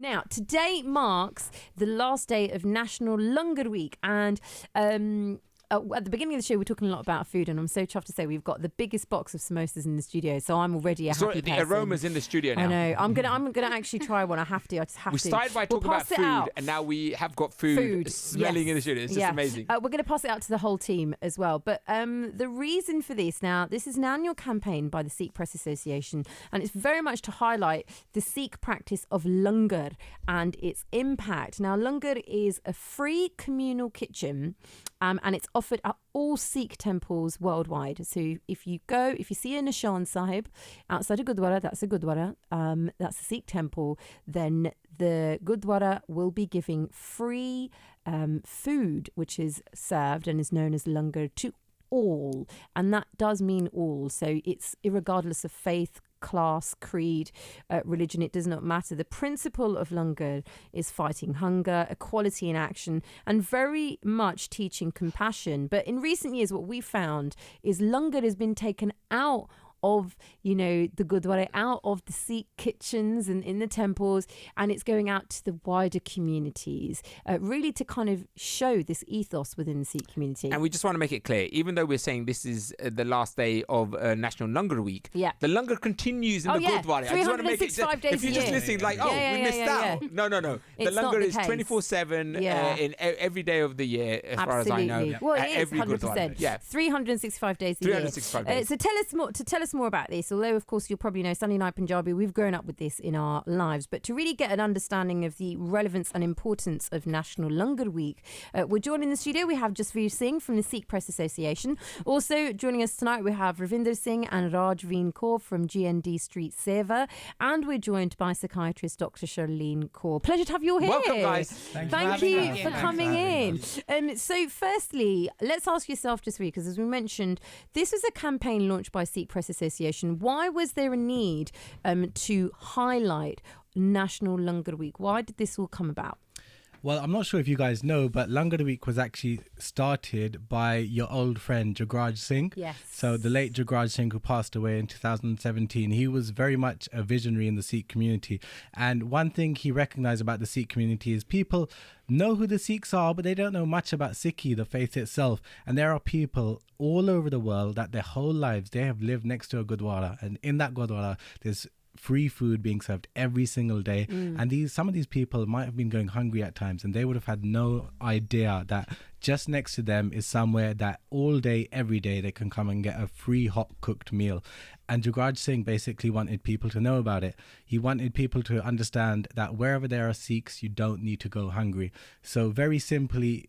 Now, today marks the last day of National Langar Week, and at the beginning of the show, we're talking a lot about food, and I'm so chuffed to say we've got the biggest box of samosas in the studio. So I'm already a happy person. The aroma's in the studio now. I know. I'm gonna actually try one. I have to. I just have to. We started by talking about food, and now we have got food smelling in the studio. It's just amazing. We're going to pass it out to the whole team as well. But the reason for this this is an annual campaign by the Sikh Press Association, and it's very much to highlight the Sikh practice of Langar and its impact. Now, Langar is a free communal kitchen, and it's offered at all Sikh temples worldwide. So if you see a Nishan Sahib outside a Gurdwara, that's a Gurdwara, that's a Sikh temple, then the Gurdwara will be giving free food, which is served and is known as Langar, to all. And that does mean all. So it's irregardless of faith, class, creed, religion, it does not matter. The principle of Langar is fighting hunger, equality in action, and very much teaching compassion. But in recent years, what we found is Langar has been taken out of, the Gurdwara, out of the Sikh kitchens and in the temples, and it's going out to the wider communities, really to kind of show this ethos within the Sikh community. And we just want to make it clear, even though we're saying this is the last day of National Langar Week, the Langar continues in the Gurdwara. 365 days if you're just listening, we missed out. No. The Langar is 24/7 in every day of the year, as far as I know. Well, it is 100%. Yeah, 365 days a year. 365 days. So tell us more about this, although of course you'll probably know Sunday Night Punjabi, we've grown up with this in our lives, but to really get an understanding of the relevance and importance of National Langar Week, we're joined in the studio. We have Jasveer Singh from the Sikh Press Association. Also joining us tonight we have Ravinder Singh and Rajveen Kaur from GND Street Seva, and we're joined by psychiatrist Dr. Sharleen Kaur. Pleasure to have you all here. Welcome, guys. Thank you for coming in. So firstly, let's ask yourself, Jasveer, because as we mentioned, this was a campaign launched by Sikh Press Association. Why was there a need to highlight National Langar Week? Why did this all come about? Well, I'm not sure if you guys know, but Langar Week was actually started by your old friend Jagraj Singh. Yes. So the late Jagraj Singh, who passed away in 2017, he was very much a visionary in the Sikh community. And one thing he recognized about the Sikh community is people know who the Sikhs are, but they don't know much about Sikhi, the faith itself. And there are people all over the world that their whole lives, they have lived next to a Gurdwara. And in that Gurdwara, there's free food being served every single day, and some of these people might have been going hungry at times, and they would have had no idea that just next to them is somewhere that all day, every day, they can come and get a free hot cooked meal. And Jagraj Singh basically wanted people to know about it. He wanted people to understand that wherever there are Sikhs, you don't need to go hungry. So very simply,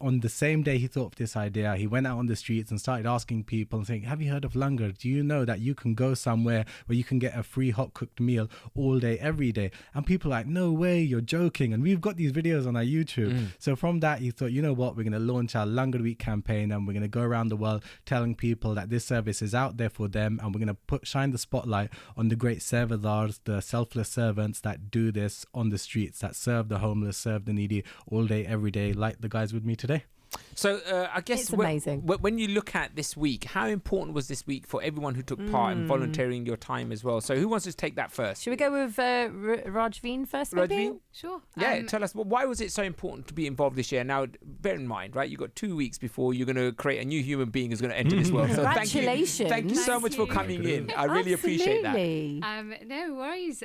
on the same day he thought of this idea, he went out on the streets and started asking people and saying, have you heard of Langar? Do you know that you can go somewhere where you can get a free hot cooked meal all day, every day? And people are like, no way, you're joking. And we've got these videos on our YouTube. So from that, he thought, you know what, we're going to launch our Langar Week campaign, and we're going to go around the world telling people that this service is out there for them, and we're going to shine the spotlight on the great sevadaars, the selfless servants that do this on the streets, that serve the homeless, serve the needy all day, every day, like the guys with me today. So I guess it's amazing. When you look at this week, how important was this week for everyone who took part and volunteering your time as well? So who wants to take that first? Should we go with Rajveen first, maybe? Rajveen? Sure. Yeah, tell us, why was it so important to be involved this year? Now, bear in mind, right, you've got 2 weeks before you're going to create a new human being who's going to enter this world. So congratulations. Thank you so much for coming in. I really appreciate that. No worries.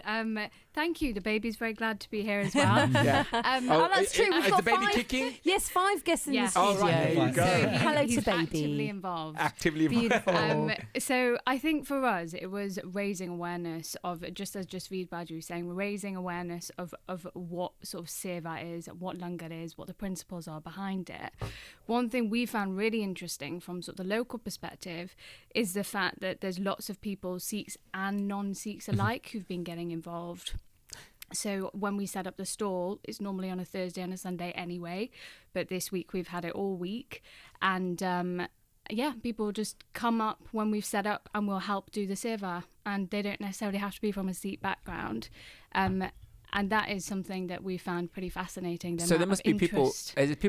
Thank you. The baby's very glad to be here as well. That's true. We've is got the baby 5, kicking? Yes, 5 guests in the studio. Oh, right, there you go. So, hello he's to baby. Actively involved. Beautiful. So I think for us, it was raising awareness of, just as Jasveer Baju was saying, raising awareness of what sort of Seva is, what Langar is, what the principles are behind it. One thing we found really interesting from sort of the local perspective is the fact that there's lots of people, Sikhs and non-Sikhs alike, who've been getting involved. So when we set up the stall, it's normally on a Thursday and a Sunday anyway, but this week we've had it all week. And people just come up when we've set up and we'll help do the seva. And they don't necessarily have to be from a Sikh background. And that is something that we found pretty fascinating. So there must be people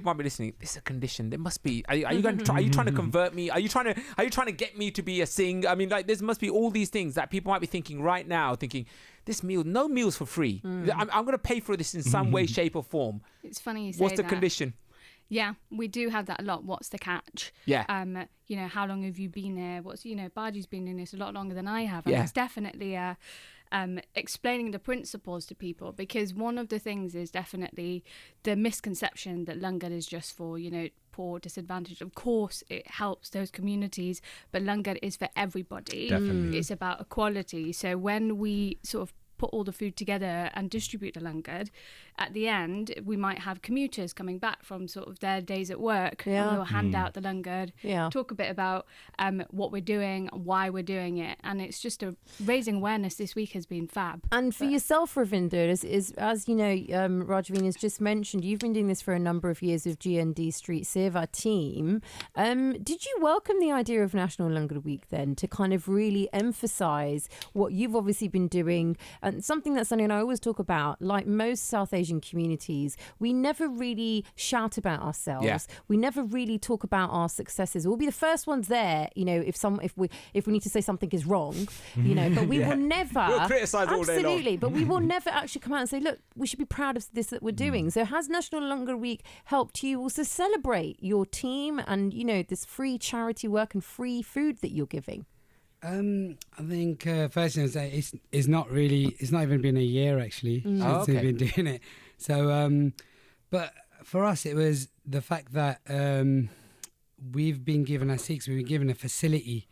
might be listening. This is a condition. There must be. Are you going to try? Are you trying to convert me? Are you trying to get me to be a Singh? I mean, like, there must be all these things that people might be thinking right now. Thinking, this meal, no meals for free. I'm going to pay for this in some way, shape, or form. It's funny you say What's the that. condition? Yeah, we do have that a lot. What's the catch? Yeah. How long have you been here? Baju's been in this a lot longer than I have. And Yeah. it's definitely explaining the principles to people, because one of the things is definitely the misconception that Langar is just for, poor, disadvantaged. Of course, it helps those communities, but Langar is for everybody. Definitely. It's about equality. So when we sort of put all the food together and distribute the Langar, at the end we might have commuters coming back from sort of their days at work, and we'll hand out the Langar, talk a bit about what we're doing, why we're doing it, and it's just raising awareness. This week has been fab. And for yourself, Ravinder, as you know, Rajveen has just mentioned, you've been doing this for a number of years with GND Street Seva team. Did you welcome the idea of National Langar Week then, to kind of really emphasise what you've obviously been doing? And something that Sunny and I always talk about, like most South Asian communities, we never really shout about ourselves. Yeah. We never really talk about our successes. We'll be the first ones there, if we need to say something is wrong, but we will never. We'll criticise all day long. Absolutely, but we will never actually come out and say, look, we should be proud of this that we're doing. So has National Langar Week helped you also celebrate your team and, this free charity work and free food that you're giving? I think first thing is that it's not even been a year actually since we've been doing it. So, but for us it was the fact that we've been given, as Sikhs, we've been given a facility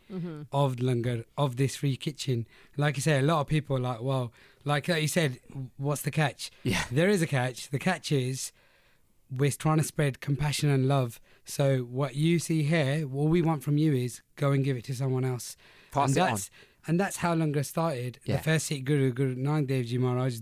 of Langar, of this free kitchen. Like you say, a lot of people are like, well, like you said, what's the catch? Yeah, there is a catch. The catch is we're trying to spread compassion and love. So what you see here, all we want from you is go and give it to someone else. Pass it on. And that's how Langar started. Yeah. The first Sikh Guru Nanak Dev Ji Maharaj,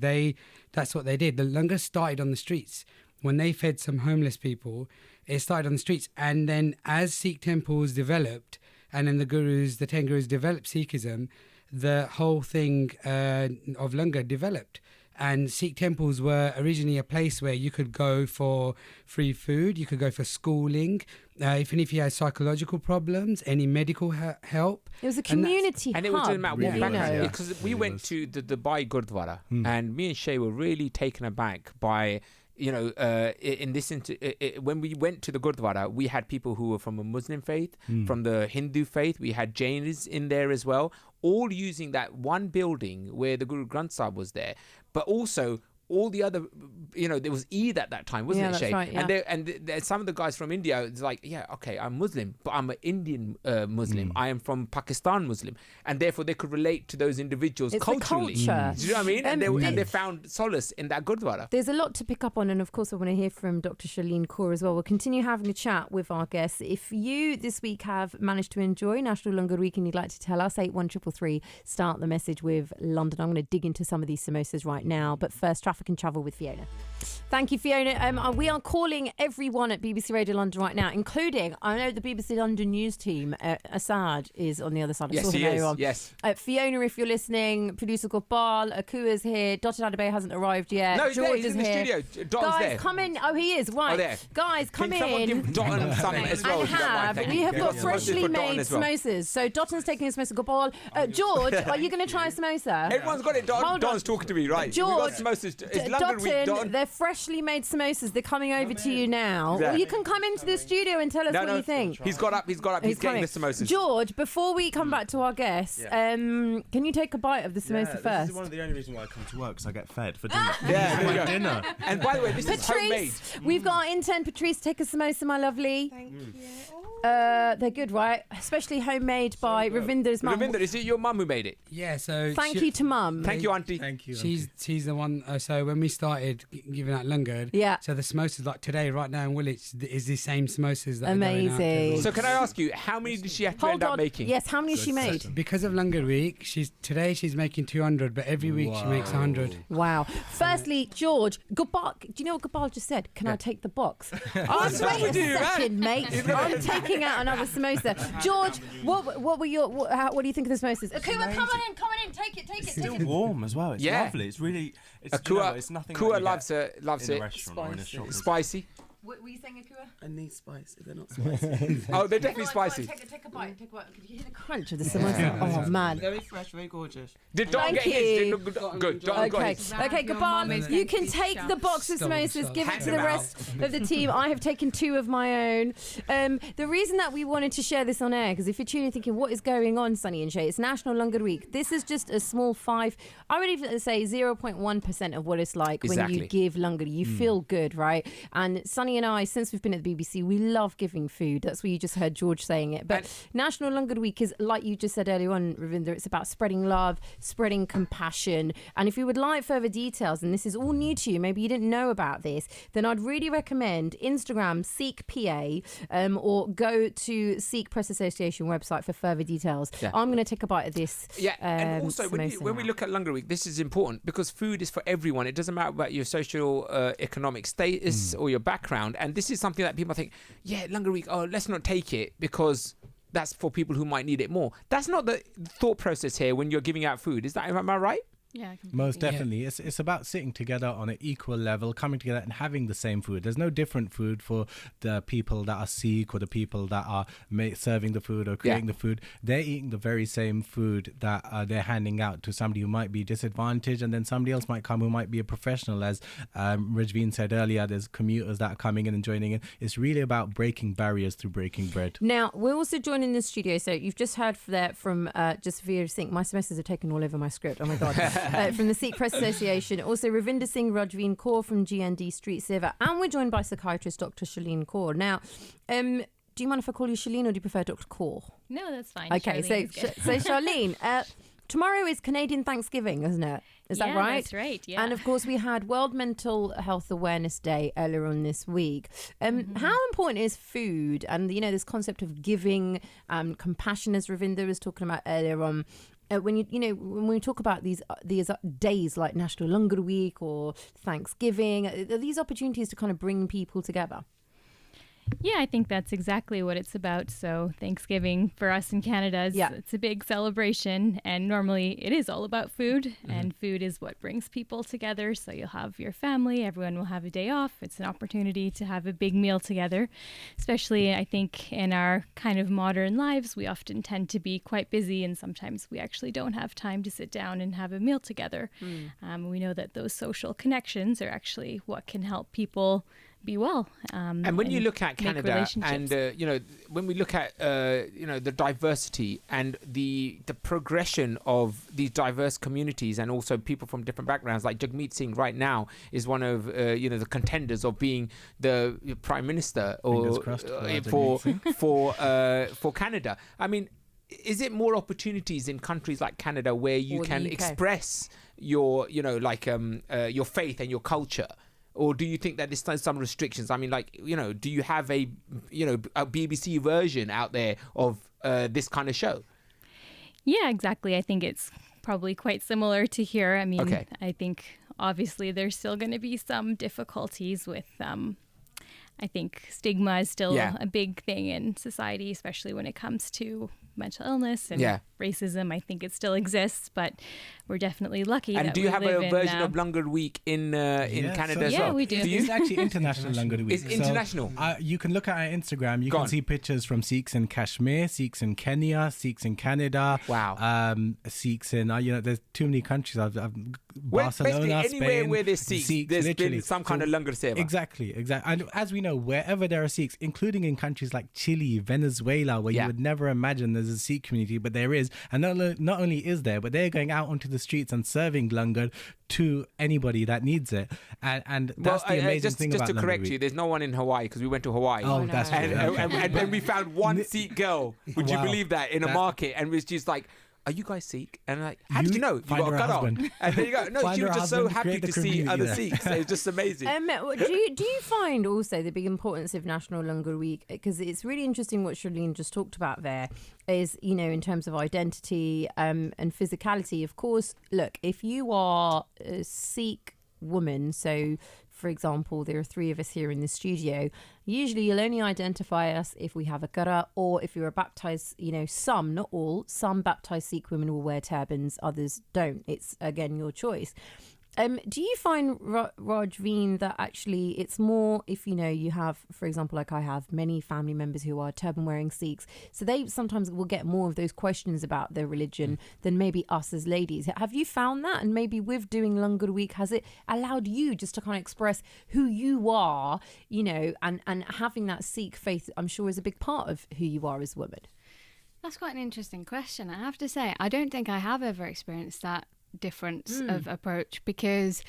that's what they did. The Langar started on the streets. When they fed some homeless people, it started on the streets. And then as Sikh temples developed, and then the 10 Gurus developed Sikhism, the whole thing of Langar developed. And Sikh temples were originally a place where you could go for free food, you could go for schooling, even if you had psychological problems, any medical help. It was a community hub. And it doesn't matter what background. Yeah. Because we went to the Dubai Gurdwara, and me and Shay were really taken aback by, when we went to the Gurdwara, we had people who were from a Muslim faith, from the Hindu faith. We had Jainis in there as well, all using that one building where the Guru Granth Sahib was there. But also all the other, there was Eid at that time, wasn't it, Shay? Right, yeah. And some of the guys from India, it's like, yeah, okay, I'm Muslim, but I'm an Indian Muslim. I am from Pakistan Muslim. And therefore they could relate to those individuals culturally. The culture. Do you know what I mean? And they found solace in that Gurdwara. There's a lot to pick up on, and of course I want to hear from Dr. Sharleen Kaur as well. We'll continue having a chat with our guests. If you this week have managed to enjoy National Langar Week and you'd like to tell us, 81333, start the message with London. I'm going to dig into some of these samosas right now, but first, traffic and travel with Fiona. Thank you, Fiona. We are calling everyone at BBC Radio London right now, including, I know the BBC London news team, Assad is on the other side. Yes, he is. Yes. Fiona, if you're listening, producer Gopal, Akua's here, Dotted Adabe hasn't arrived yet. No, George he's is in the here. studio. Dotton's Guys, there. come in. Oh, he is. Right. Oh, there. Guys, come Can someone in. give Dotton some as well? And we have got freshly made samosas. So Dotton's taking a samosa. Gopal. George, are you going to try a samosa? Everyone's got it. Dotton's talking to me, right? George, we got samosas. It's London Week, Dotton. They're freshly made samosas. They're coming over to you now. Yeah. Well, you can come into the studio and tell us what you think. He's got up. He's getting the samosas. George, before we come back to our guests, can you take a bite of the samosa first? This is one of the only reasons why I come to work, because I get fed for dinner. Yeah, dinner. And by the way, this is homemade. We've got our intern Patrice. Take a samosa, my lovely. Thank you. They're good, right? Especially homemade by Ravinder's mum. Ravinder, is it your mum who made it? Yeah, so... Thank you to mum. Thank you, Auntie. Thank you. She's the one. So when we started giving out Langar, so the samosas like today, right now in Woolwich, is the same samosas that are going out. Amazing. So can I ask you, how many did she have to end up making? Yes, how many has she made? Because of Langar Week, today she's making 200, but every week she makes 100. Wow. Firstly, George, Gopal, do you know what Gopal just said? Can I take the box? Oh, wait a second, mate. I'm taking picking out another samosa. George, what do you think of the samosas? Akua, come on in, take it. It's still warm as well. It's lovely. It's really. It's nothing. Akua loves in a it. restaurant or in a shop. Spicy. What were you saying, Akua? I need spice if they're not spicy. Oh, they're definitely spicy. Take a bite. Could you hear the crunch of the samosa? Oh man. Very fresh, very gorgeous. Thank you. Good. Okay, Gaban, you can take the box of samosas, give it to the rest of the team. I have taken 2 of my own. The reason that we wanted to share this on air, because if you're tuning thinking, what is going on, Sunny and Shay? It's National Langar Week. This is just a small I would even say 0.1% of what it's like when you give Langar. You feel good, right? And Sunny and I, since we've been at the BBC, we love giving food. That's what you just heard George saying it. But National Langar Week is, like you just said earlier on, Ravinder, it's about spreading love, spreading compassion. And if you would like further details, and this is all new to you, maybe you didn't know about this, then I'd really recommend Instagram Sikh PA or go to Sikh Press Association website for further details. Yeah. I'm going to take a bite of this. Yeah, and also when we look at Langar Week, this is important because food is for everyone. It doesn't matter about your social economic status or your background. And this is something that people think, Langar Week, let's not take it because that's for people who might need it more. That's not the thought process here when you're giving out food. Am I right? Yeah, most definitely. Yeah. It's about sitting together on an equal level, coming together and having the same food. There's no different food for the people that are Sikh or the people that are serving the food or creating the food. They're eating the very same food that they're handing out to somebody who might be disadvantaged, and then somebody else might come who might be a professional. As Rajveen said earlier, there's commuters that are coming in and joining in. It's really about breaking barriers through breaking bread. Now, we're also joined in the studio. So you've just heard from Jasveer Singh. My semesters have taken all over my script. Oh my God. From the Sikh Press Association. Also, Ravinder Singh, Rajveen, Kaur from GND Street Seva. And we're joined by psychiatrist Dr. Sharleen Kaur. Now, do you mind if I call you Sharleen or do you prefer Dr. Kaur? No, that's fine. Okay, so Sharleen, tomorrow is Canadian Thanksgiving, isn't it? Is that right? That's right, yeah. And of course, we had World Mental Health Awareness Day earlier on this week. How important is food and, this concept of giving, compassion, as Ravinder was talking about earlier on? When we talk about these days like National Langar Week or Thanksgiving, are these opportunities to kind of bring people together? Yeah, I think that's exactly what it's about. So Thanksgiving for us in Canada, it's a big celebration, and normally it is all about food, and food is what brings people together. So you'll have your family, everyone will have a day off. It's an opportunity to have a big meal together, especially I think in our kind of modern lives, we often tend to be quite busy, and sometimes we actually don't have time to sit down and have a meal together. We know that those social connections are actually what can help people be well. And when you look at Canada and, when we look at, the diversity and the progression of these diverse communities and also people from different backgrounds, like Jagmeet Singh right now is one of, the contenders of being the Prime Minister for Canada. I mean, is it more opportunities in countries like Canada where you can express your, your faith and your culture? Or do you think that there's some restrictions? I mean, do you have a BBC version out there of this kind of show? Yeah, exactly. I think it's probably quite similar to here. I mean, I think obviously there's still going to be some difficulties with, I think stigma is still a big thing in society, especially when it comes to mental illness and racism. I think it still exists, but we're definitely lucky. And do you have a version of Langar Week in Canada as well? Yeah, we do. It's actually International Langar Week. It's international. You can look at our Instagram. You can see pictures from Sikhs in Kashmir, Sikhs in Kenya, Sikhs in Canada. Wow. Sikhs in there's too many countries. Barcelona, basically anywhere Spain, where there's Sikhs, there's been some kind of Langar Seva. Exactly. And as we know, wherever there are Sikhs, including in countries like Chile, Venezuela, where you would never imagine there's a Sikh community, but there is. And not only is there, but they're going out onto the streets and serving Langar to anybody that needs it. And that's the amazing thing about Langar Week. Just to correct you, there's no one in Hawaii, because we went to Hawaii. Oh, that's true. And then we found one Sikh girl, would you believe that, in a market, and was just like, are you guys Sikh? And I'm like, how did you know? You got a cut on. And there you go. No, she was just so happy to see other Sikhs. It was just amazing. Do you find also the big importance of National Langar Week? Because it's really interesting what Sharleen just talked about there is, in terms of identity and physicality. Of course, look, if you are a Sikh woman, so for example, there are 3 of us here in the studio. Usually you'll only identify us if we have a gurra or if you're a baptised, some, not all, some baptised Sikh women will wear turbans, others don't. It's, again, your choice. Do you find, Rajveen, that actually it's more if, you have, for example, like I have many family members who are turban-wearing Sikhs, so they sometimes will get more of those questions about their religion than maybe us as ladies. Have you found that? And maybe with doing Langar Week, has it allowed you just to kind of express who you are, and having that Sikh faith, I'm sure, is a big part of who you are as a woman? That's quite an interesting question. I have to say, I don't think I have ever experienced that difference of approach, because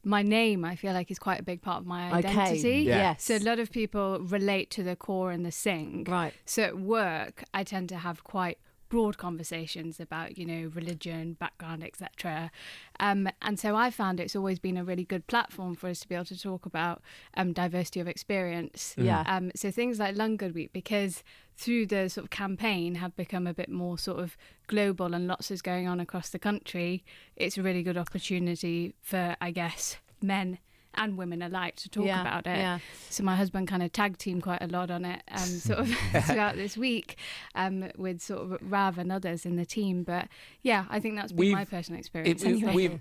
my name, I feel like, is quite a big part of my identity. Okay. Yes. So a lot of people relate to the Kaur and the Singh. Right. So at work, I tend to have quite broad conversations about, religion, background, etc. And so I found it's always been a really good platform for us to be able to talk about diversity of experience. Yeah. So things like Langar Week, because through the sort of campaign have become a bit more sort of global and lots is going on across the country, it's a really good opportunity for, I guess, men and women alike to talk about it. Yeah. So my husband kind of tag team quite a lot on it sort of throughout this week with sort of Rav and others in the team. But yeah, I think that's been my personal experience.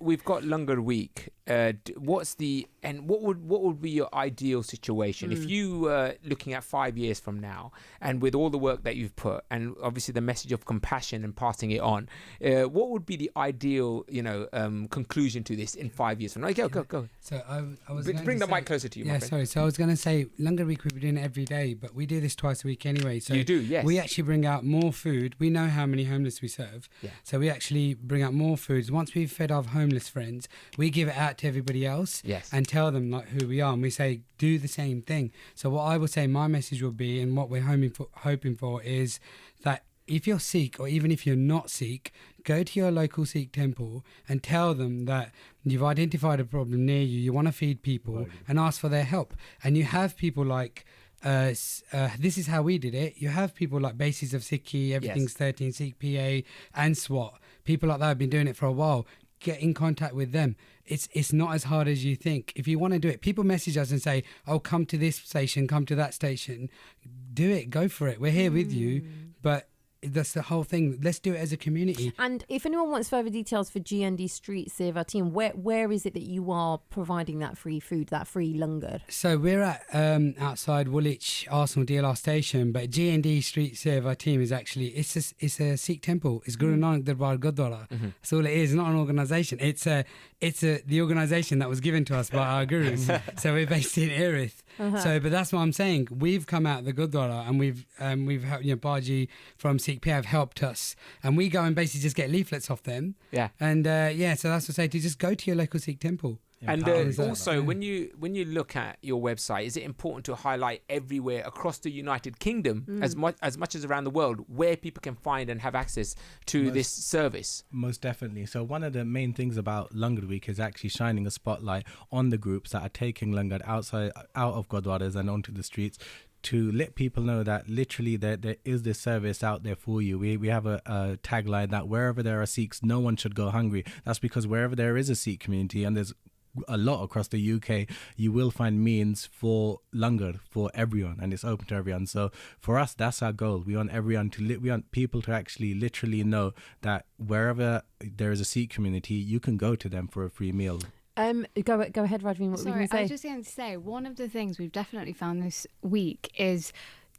We've got Langar Week. What would be your ideal situation if you were looking at 5 years from now, and with all the work that you've put, and obviously the message of compassion and passing it on, what would be the ideal conclusion to this in 5 years from now? Go. So I was bring the mic closer to you. Yeah, sorry. So I was going to say Langar Week we've been doing it every day, but we do this twice a week anyway. So you do, yes. We actually bring out more food. We know how many homeless we serve, so we actually bring out more foods. Once we've fed our homeless friends, we give it out to everybody else, and tell them like who we are, and we say do the same thing. So what I would say my message will be, and what we're hoping for is that if you're Sikh, or even if you're not Sikh, go to your local Sikh temple and tell them that you've identified a problem near you, you want to feed people, and ask for their help. And you have people like, this is how we did it. You have people like Bases of Sikhi, Everything's 13, Sikh PA, and SWAT. People like that have been doing it for a while. Get in contact with them. It's not as hard as you think. If you want to do it, people message us and say, oh, come to this station, come to that station. Do it, go for it. We're here with you, but that's the whole thing. Let's do it as a community. And if anyone wants further details for GND Street Seva team, where is it that you are providing that free food, that free langar? So we're at outside Woolwich Arsenal DLR station, but GND Street Seva team is actually it's a Sikh temple. It's Guru Nanak Darbar Gurdwara. That's all it is. It's not an organisation. It's the organisation that was given to us by our gurus. So we're based in Erith. So, but that's what I'm saying. We've come out of the Gurdwara, and we've Baji from Sikh PA have helped us, and we go and basically just get leaflets off them. Yeah. And so that's what I say, to just go to your local Sikh temple. And also, when you look at your website, is it important to highlight everywhere across the United Kingdom, as much as around the world, where people can find and have access to this service? Most definitely. So one of the main things about Langar Week is actually shining a spotlight on the groups that are taking Langar out of Gurdwaras and onto the streets, to let people know that literally there is this service out there for you. We have a tagline that wherever there are Sikhs, no one should go hungry. That's because wherever there is a Sikh community, and there's a lot across the UK, you will find means for Langar for everyone, and it's open to everyone. So for us, that's our goal. We want everyone we want people to actually literally know that wherever there is a Sikh community, you can go to them for a free meal. Go ahead, Rajveen. What were you going to say? I was just going to say, one of the things we've definitely found this week is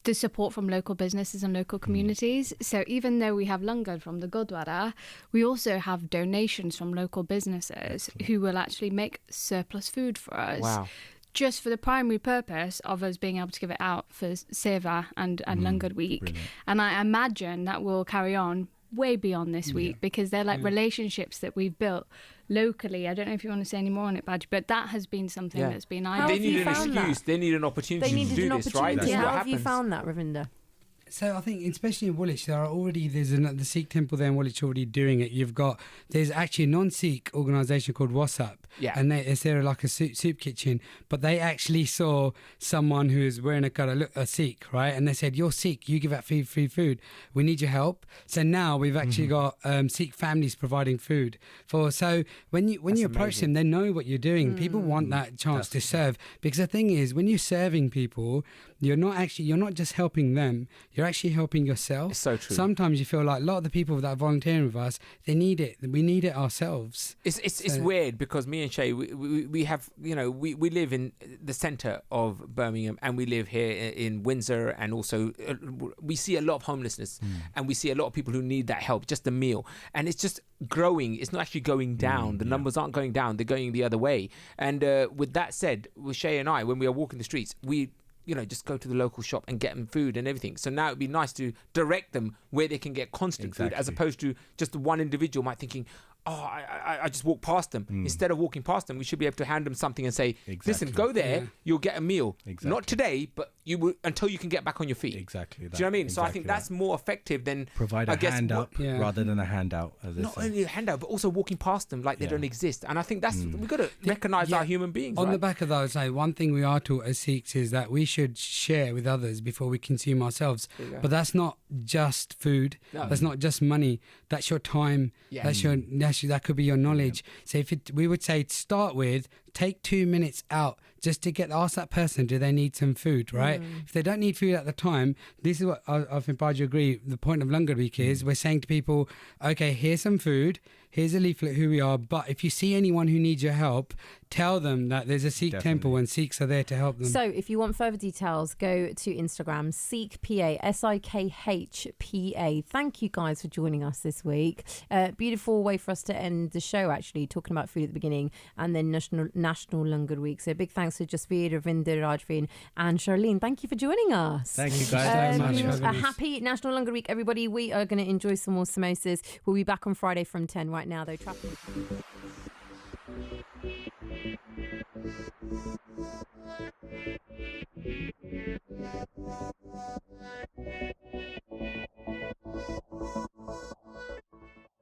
the support from local businesses and local communities. So even though we have Langar from the Gurdwara, we also have donations from local businesses who will actually make surplus food for us. Wow. Just for the primary purpose of us being able to give it out for Seva and Langar Week. Brilliant. And I imagine that will carry on way beyond this week, because they're like relationships that we've built locally. I don't know if you want to say any more on it, Badge, but that has been something that's been They need an excuse. They need an opportunity to do this, right? How have you found that, Ravinder? So I think, especially in Woolwich, there's the Sikh temple there in Woolwich already doing it. There's actually a non-Sikh organisation called WhatsApp, and they're like a soup kitchen, but they actually saw someone who is wearing a Sikh, right? And they said, "You're Sikh, you give out free food. We need your help." So now we've actually got Sikh families providing food so when you approach them, they know what you're doing. People want that chance to serve, because the thing is, when you're serving people, you're not just helping them, you're actually helping yourself. It's so true. Sometimes you feel like a lot of the people that are volunteering with us, they need it. We need it ourselves. It's weird, because me and Shay, we have, we live in the centre of Birmingham, and we live here in Windsor, and also we see a lot of homelessness, and we see a lot of people who need that help, just a meal, and it's just growing. It's not actually going down. The numbers aren't going down. They're going the other way. And with that said, with Shay and I, when we are walking the streets, we just go to the local shop and get them food and everything. So now it'd be nice to direct them where they can get constant food, as opposed to just one individual might thinking, I just walk past them. Instead of walking past them, we should be able to hand them something and say, listen, go there, you'll get a meal. Not today, but you will, until you can get back on your feet. Exactly that. Do you know what I mean? So I think that's more effective than provide a hand up rather than a handout. Not only a handout, but also walking past them like they don't exist. And I think that's we've got to recognise our human beings. On the back of that, I would say one thing we are taught as Sikhs is that we should share with others before we consume ourselves. But that's not just food. No. That's not just money. That's your time. That could be your knowledge. So we would say to start with, take 2 minutes out just to ask that person, do they need some food, right? If they don't need food at the time, this is what I think Baju agree, the point of Langar Week is, we're saying to people, okay, here's some food, here's a leaflet who we are, but if you see anyone who needs your help, tell them that there's a Sikh temple and Sikhs are there to help them. So if you want further details, go to Instagram, Sikh PA, SikhPA. Thank you guys for joining us this week. Beautiful way for us to end the show, actually, talking about food at the beginning, and then National Langar Week. So big thanks to Jasveer, Ravinder, Rajveen and Sharleen. Thank you for joining us. Thank you guys very much. A happy National Langar Week, everybody. We are going to enjoy some more samosas. We'll be back on Friday from 10. Right now, though, traffic.